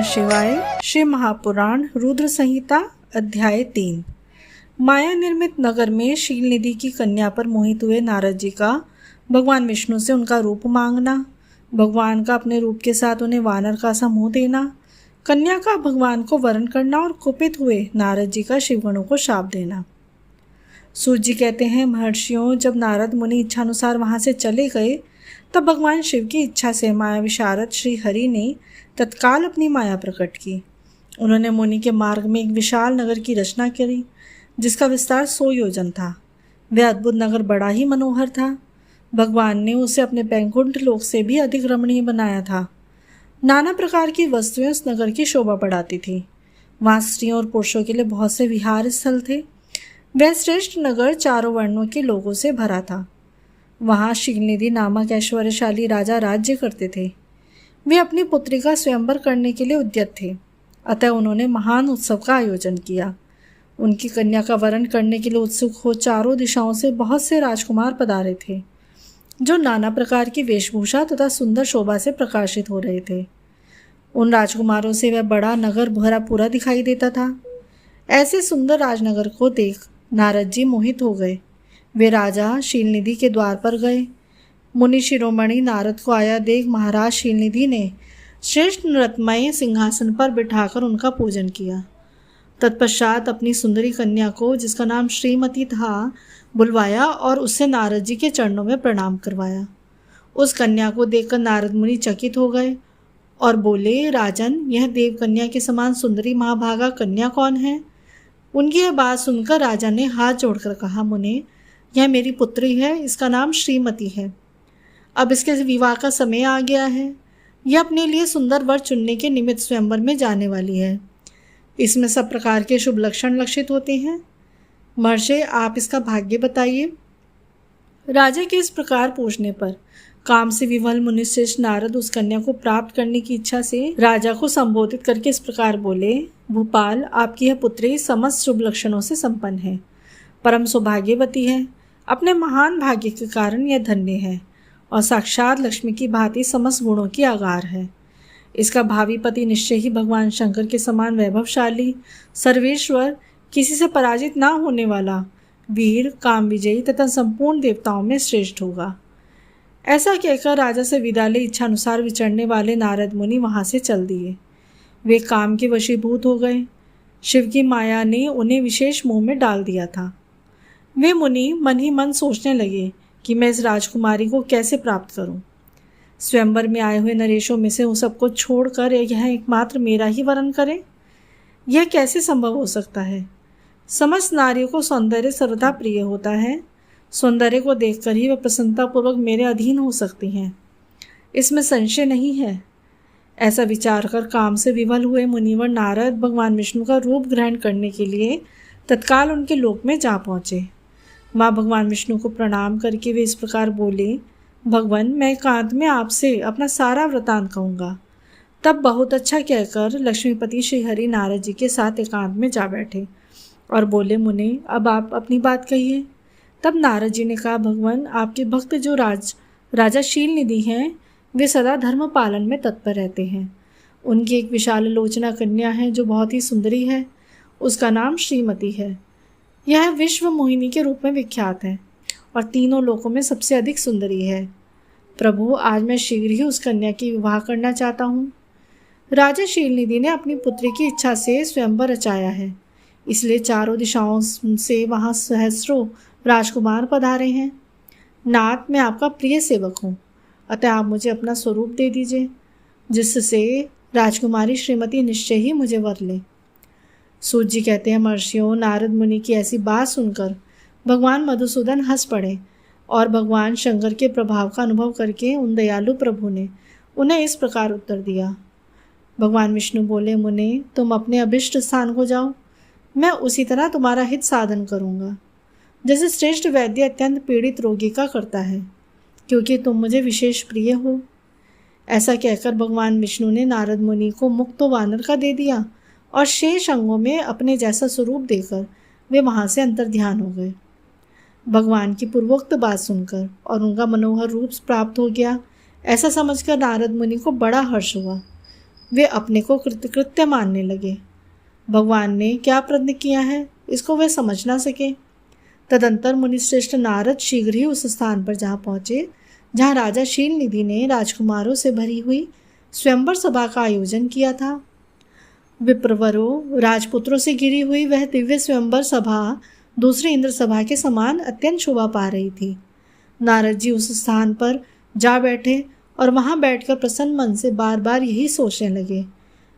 नमः शिवाय। श्री महापुराण रुद्र संहिता अध्याय 3। माया निर्मित नगर में शील निधि की कन्या पर मोहित हुए नारद जी का भगवान विष्णु से उनका रूप मांगना, भगवान का अपने रूप के साथ उन्हें वानर का सा मुंह देना, कन्या का भगवान को वरण करना और कुपित हुए नारद जी का शिवगणों को शाप देना। सूत जी कहते हैं, महर्षियों, जब नारद मुनि इच्छानुसार वहाँ से चले गए तब भगवान शिव की इच्छा से माया विशारद श्री हरि ने तत्काल अपनी माया प्रकट की। उन्होंने मुनि के मार्ग में एक विशाल नगर की रचना करी जिसका विस्तार 100 योजन था। वह अद्भुत नगर बड़ा ही मनोहर था। भगवान ने उसे अपने बैकुंठ लोक से भी अधिक रमणीय बनाया था। नाना प्रकार की वस्तुएं उस नगर की शोभा बढ़ाती थी। वहाँ स्त्रियों और पुरुषों के लिए बहुत से विहार स्थल थे। वह श्रेष्ठ नगर चारों वर्णों के लोगों से भरा था। वहाँ शीलनिधि नामक ऐश्वर्यशाली राजा राज्य करते थे। वे अपनी पुत्री का स्वयंवर करने के लिए उद्यत थे, अतः उन्होंने महान उत्सव का आयोजन किया। उनकी कन्या का वरण करने के लिए उत्सुक हो चारों दिशाओं से बहुत से राजकुमार पधारे थे, जो नाना प्रकार की वेशभूषा तथा सुंदर शोभा से प्रकाशित हो रहे थे। उन राजकुमारों से वह बड़ा नगर भरा पूरा दिखाई देता था। ऐसे सुंदर राजनगर को देख नारद जी मोहित हो गए। वे राजा शीलनिधि के द्वार पर गए। मुनि शिरोमणि नारद को आया देख महाराज शीलनिधि ने श्रेष्ठ नृत्यमय सिंहासन पर बिठाकर उनका पूजन किया। तत्पश्चात अपनी सुंदरी कन्या को, जिसका नाम श्रीमती था, बुलवाया और उससे नारद जी के चरणों में प्रणाम करवाया। उस कन्या को देखकर नारद मुनि चकित हो गए और बोले, राजन, यह देव कन्या के समान सुंदरी महाभागा कन्या कौन है? उनकी यह बात सुनकर राजा ने हाथ जोड़कर कहा, मुने, यह मेरी पुत्री है, इसका नाम श्रीमती है। अब इसके विवाह का समय आ गया है। यह अपने लिए सुंदर वर चुनने के निमित्त स्वयंवर में जाने वाली है। इसमें सब प्रकार के शुभ लक्षण लक्षित होते हैं। महर्षि, आप इसका भाग्य बताइए। राजा के इस प्रकार पूछने पर काम से विवल मुनिश्रेष्ठ नारद उस कन्या को प्राप्त करने की इच्छा से राजा को संबोधित करके इस प्रकार बोले, भूपाल, आपकी यह पुत्री समस्त शुभ लक्षणों से संपन्न है, परम सौभाग्यवती है। अपने महान भाग्य के कारण यह धन्य है और साक्षात लक्ष्मी की भांति समस्त गुणों की आगार है। इसका भावी पति निश्चय ही भगवान शंकर के समान वैभवशाली, सर्वेश्वर, किसी से पराजित ना होने वाला, वीर, काम विजयी तथा संपूर्ण देवताओं में श्रेष्ठ होगा। ऐसा कहकर राजा से विदा ले इच्छानुसार विचरने वाले नारद मुनि वहाँ से चल दिए। वे काम के वशीभूत हो गए। शिव की माया ने उन्हें विशेष मोह में डाल दिया था। वे मुनि मन ही मन सोचने लगे कि मैं इस राजकुमारी को कैसे प्राप्त करूं। स्वयंवर में आए हुए नरेशों में से उन सबको छोड़कर यह एकमात्र मेरा ही वरण करे, यह कैसे संभव हो सकता है? समस्त नारियों को सौंदर्य सर्वथा प्रिय होता है। सौंदर्य को देखकर ही वह प्रसन्नतापूर्वक मेरे अधीन हो सकती हैं, इसमें संशय नहीं है। ऐसा विचार कर काम से विवल हुए मुनिवर नारद भगवान विष्णु का रूप ग्रहण करने के लिए तत्काल उनके लोक में जा पहुँचे। माँ भगवान विष्णु को प्रणाम करके वे इस प्रकार बोले, भगवान, मैं एकांत में आपसे अपना सारा वृतांत कहूँगा। तब बहुत अच्छा कहकर लक्ष्मीपति श्री हरि नारद जी के साथ एकांत में जा बैठे और बोले, मुने, अब आप अपनी बात कहिए। तब नारद जी ने कहा, भगवान, आपके भक्त जो राजा शीलनिधि हैं, वे सदा धर्म पालन में तत्पर रहते हैं। उनकी एक विशाल लोचना कन्या है जो बहुत ही सुंदरी है। उसका नाम श्रीमती है। यह विश्व मोहिनी के रूप में विख्यात है और तीनों लोकों में सबसे अधिक सुंदरी है। प्रभु, आज मैं शीघ्र ही उस कन्या की विवाह करना चाहता हूँ। राजा शीलनिधि ने अपनी पुत्री की इच्छा से स्वयंवर रचाया है, इसलिए चारों दिशाओं से वहाँ सहस्रों राजकुमार पधारे हैं। नाथ, मैं आपका प्रिय सेवक हूँ, अतः आप मुझे अपना स्वरूप दे दीजिए, जिससे राजकुमारी श्रीमती निश्चय ही मुझे वर ले। सूत जी कहते हैं, महर्षियों, नारद मुनि की ऐसी बात सुनकर भगवान मधुसूदन हंस पड़े और भगवान शंकर के प्रभाव का अनुभव करके उन दयालु प्रभु ने उन्हें इस प्रकार उत्तर दिया। भगवान विष्णु बोले, मुने, तुम अपने अभिष्ट स्थान को जाओ, मैं उसी तरह तुम्हारा हित साधन करूँगा, जैसे श्रेष्ठ वैद्य अत्यंत पीड़ित रोगी का करता है, क्योंकि तुम मुझे विशेष प्रिय हो। ऐसा कहकर भगवान विष्णु ने नारद मुनि को मुक्त तो वानर का दे दिया और शेष अंगों में अपने जैसा स्वरूप देकर वे वहाँ से अंतर्ध्यान हो गए। भगवान की पूर्वोक्त बात सुनकर और उनका मनोहर रूप प्राप्त हो गया, ऐसा समझकर नारद मुनि को बड़ा हर्ष हुआ। वे अपने को कृतकृत्य मानने लगे। भगवान ने क्या प्रतिज्ञा किया है इसको वे समझ ना सके। तदंतर मुनिश्रेष्ठ नारद शीघ्र ही उस स्थान पर जहाँ पहुँचे जहाँ राजा शीलनिधि ने राजकुमारों से भरी हुई स्वयंवर सभा का आयोजन किया था। विप्रवरों राजपुत्रों से घिरी हुई वह दिव्य स्वयंवर सभा दूसरी इंद्र सभा के समान अत्यंत शोभा पा रही थी। नारद जी उस स्थान पर जा बैठे और वहाँ बैठकर प्रसन्न मन से बार बार यही सोचने लगे,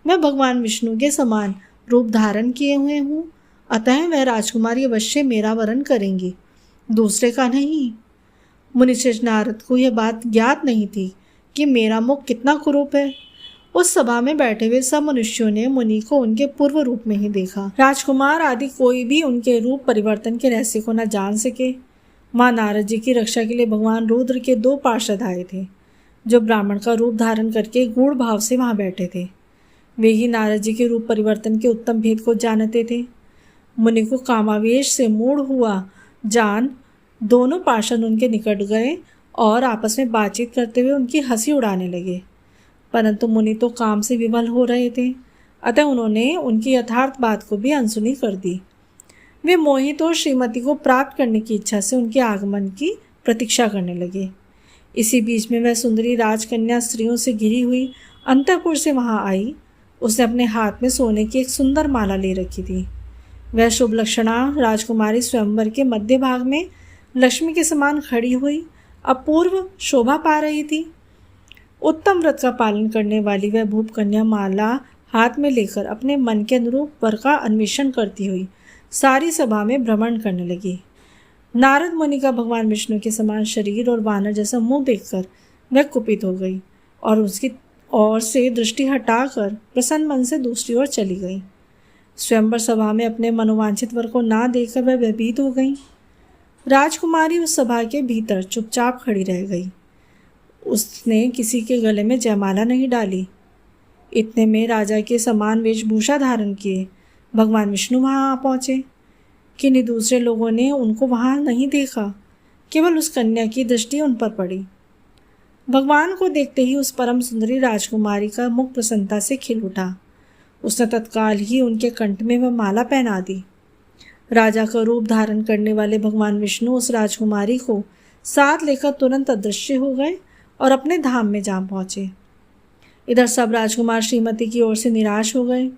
मैं भगवान विष्णु के समान रूप धारण किए हुए हूँ, अतः वह राजकुमारी अवश्य मेरा वरण करेंगी, दूसरे का नहीं। मुनिश्रेष्ठ नारद को यह बात ज्ञात नहीं थी कि मेरा मुख कितना कुरूप है। उस सभा में बैठे हुए सब मनुष्यों ने मुनि को उनके पूर्व रूप में ही देखा। राजकुमार आदि कोई भी उनके रूप परिवर्तन के रहस्य को न जान सके। माँ नारद जी की रक्षा के लिए भगवान रुद्र के 2 पार्षद आए थे, जो ब्राह्मण का रूप धारण करके गूढ़ भाव से वहाँ बैठे थे। वे ही नारद जी के रूप परिवर्तन के उत्तम भेद को जानते थे। मुनि को कामावेश से मूढ़ हुआ जान दोनों पार्षद उनके निकट गए और आपस में बातचीत करते हुए उनकी हंसी उड़ाने लगे, परंतु मुनि तो काम से विवल हो रहे थे, अतः उन्होंने उनकी यथार्थ बात को भी अनसुनी कर दी। वे मोहित और श्रीमती को प्राप्त करने की इच्छा से उनके आगमन की प्रतीक्षा करने लगे। इसी बीच में वह सुंदरी राजकन्या स्त्रियों से घिरी हुई अंतःपुर से वहाँ आई। उसने अपने हाथ में सोने की एक सुंदर माला ले रखी थी। वह शुभ लक्षणा राजकुमारी स्वयंवर के मध्य भाग में लक्ष्मी के समान खड़ी हुई अपूर्व शोभा पा रही थी। उत्तम व्रत का पालन करने वाली वह भूप कन्या माला हाथ में लेकर अपने मन के अनुरूप वर का अन्वेषण करती हुई सारी सभा में भ्रमण करने लगी। नारद मुनि का भगवान विष्णु के समान शरीर और वानर जैसा मुंह देखकर वह कुपित हो गई और उसकी ओर से दृष्टि हटाकर प्रसन्न मन से दूसरी ओर चली गई। स्वयंवर सभा में अपने मनोवांछित वर को ना देखकर वह भयभीत हो गई। राजकुमारी उस सभा के भीतर चुपचाप खड़ी रह गई। उसने किसी के गले में जयमाला नहीं डाली। इतने में राजा के समान वेशभूषा धारण किए भगवान विष्णु वहाँ आ पहुँचे। किन्हीं दूसरे लोगों ने उनको वहाँ नहीं देखा, केवल उस कन्या की दृष्टि उन पर पड़ी। भगवान को देखते ही उस परम सुंदरी राजकुमारी का मुख प्रसन्नता से खिल उठा। उसने तत्काल ही उनके कंठ में वह माला पहना दी। राजा का रूप धारण करने वाले भगवान विष्णु उस राजकुमारी को साथ लेकर तुरंत अदृश्य हो गए और अपने धाम में जा पहुँचे। इधर सब राजकुमार श्रीमती की ओर से निराश हो गए।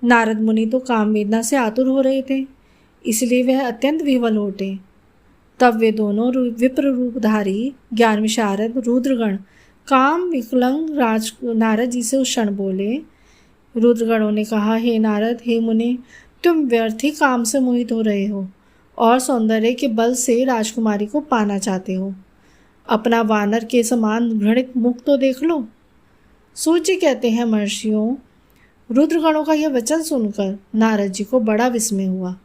नारद मुनि तो काम वेदना से आतुर हो रहे थे, इसलिए वह अत्यंत विह्वल उठे। तब वे दोनों विप्र रूपधारी ज्ञान विशारद रुद्रगण काम विकलंग नारद जी से उस क्षण बोले। रुद्रगणों ने कहा, हे नारद, हे मुनि, तुम व्यर्थ ही काम से मोहित हो रहे हो और सौंदर्य के बल से राजकुमारी को पाना चाहते हो। अपना वानर के समान घृणित मुख तो देख लो। सूर्य कहते हैं, महर्षियों, रुद्रगणों का यह वचन सुनकर नारद जी को बड़ा विस्मय हुआ।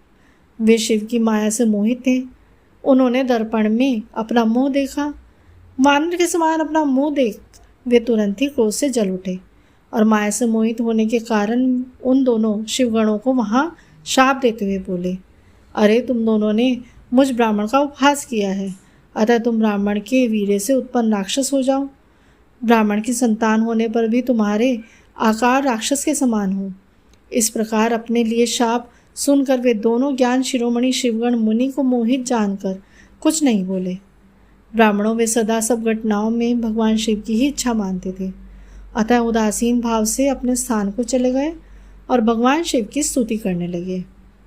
वे शिव की माया से मोहित थे। उन्होंने दर्पण में अपना मुंह देखा। वानर के समान अपना मुंह देख वे तुरंत ही क्रोध से जल उठे और माया से मोहित होने के कारण उन दोनों शिवगणों को वहाँ शाप देते हुए बोले, अरे तुम दोनों ने मुझ ब्राह्मण का उपहास किया है, अतः तुम ब्राह्मण के वीर्य से उत्पन्न राक्षस हो जाओ। ब्राह्मण की संतान होने पर भी तुम्हारे आकार राक्षस के समान हो। इस प्रकार अपने लिए शाप सुनकर वे दोनों ज्ञान शिरोमणि शिवगण मुनि को मोहित जानकर कुछ नहीं बोले। ब्राह्मणों वे सदा सब घटनाओं में भगवान शिव की ही इच्छा मानते थे, अतः उदासीन भाव से अपने स्थान को चले गए और भगवान शिव की स्तुति करने लगे।